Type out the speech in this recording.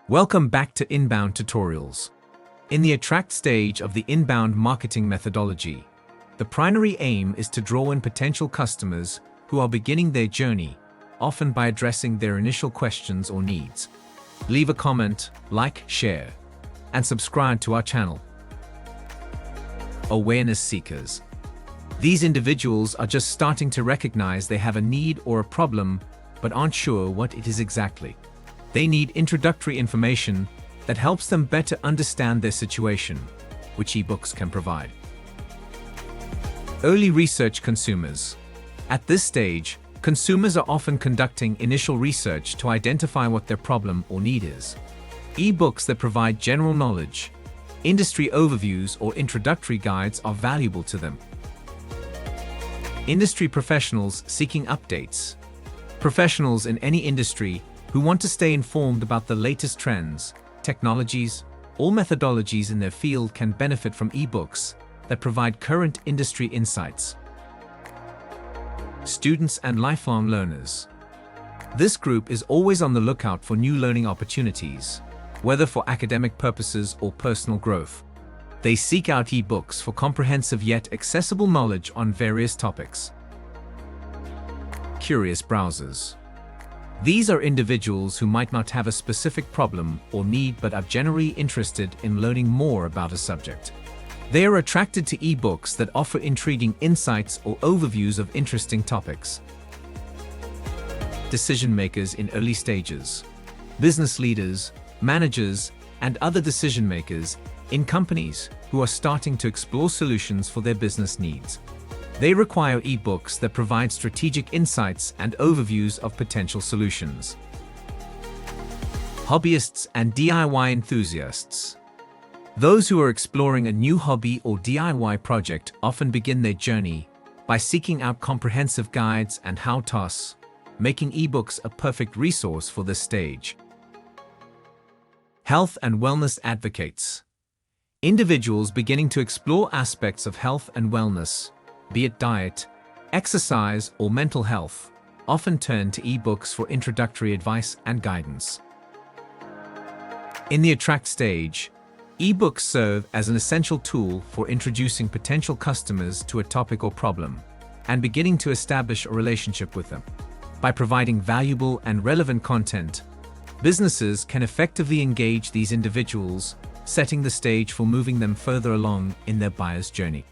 Welcome back to Inbound Tutorials. In the attract stage of the inbound marketing methodology, the primary aim is to draw in potential customers who are beginning their journey, often by addressing their initial questions or needs. Leave a comment, like, share, and subscribe to our channel. Awareness seekers. These individuals are just starting to recognize they have a need or a problem, but aren't sure what it is exactly. They need introductory information that helps them better understand their situation, which eBooks can provide. Early research consumers. At this stage, consumers are often conducting initial research to identify what their problem or need is. eBooks that provide general knowledge, industry overviews, or introductory guides are valuable to them. Industry professionals seeking updates. Professionals in any industry who want to stay informed about the latest trends, technologies, or methodologies in their field can benefit from eBooks that provide current industry insights. Students and lifelong learners. This group is always on the lookout for new learning opportunities, whether for academic purposes or personal growth. They seek out eBooks for comprehensive yet accessible knowledge on various topics. Curious browsers. These are individuals who might not have a specific problem or need but are generally interested in learning more about a subject. They are attracted to eBooks that offer intriguing insights or overviews of interesting topics. Decision makers in early stages. Business leaders, managers, and other decision makers in companies who are starting to explore solutions for their business needs. They require eBooks that provide strategic insights and overviews of potential solutions. Hobbyists and DIY enthusiasts. Those who are exploring a new hobby or DIY project often begin their journey by seeking out comprehensive guides and how-tos, making eBooks a perfect resource for this stage. Health and wellness advocates. Individuals beginning to explore aspects of health and wellness, be it diet, exercise, or mental health, often turn to eBooks for introductory advice and guidance. In the attract stage, eBooks serve as an essential tool for introducing potential customers to a topic or problem and beginning to establish a relationship with them. By providing valuable and relevant content, businesses can effectively engage these individuals, setting the stage for moving them further along in their buyer's journey.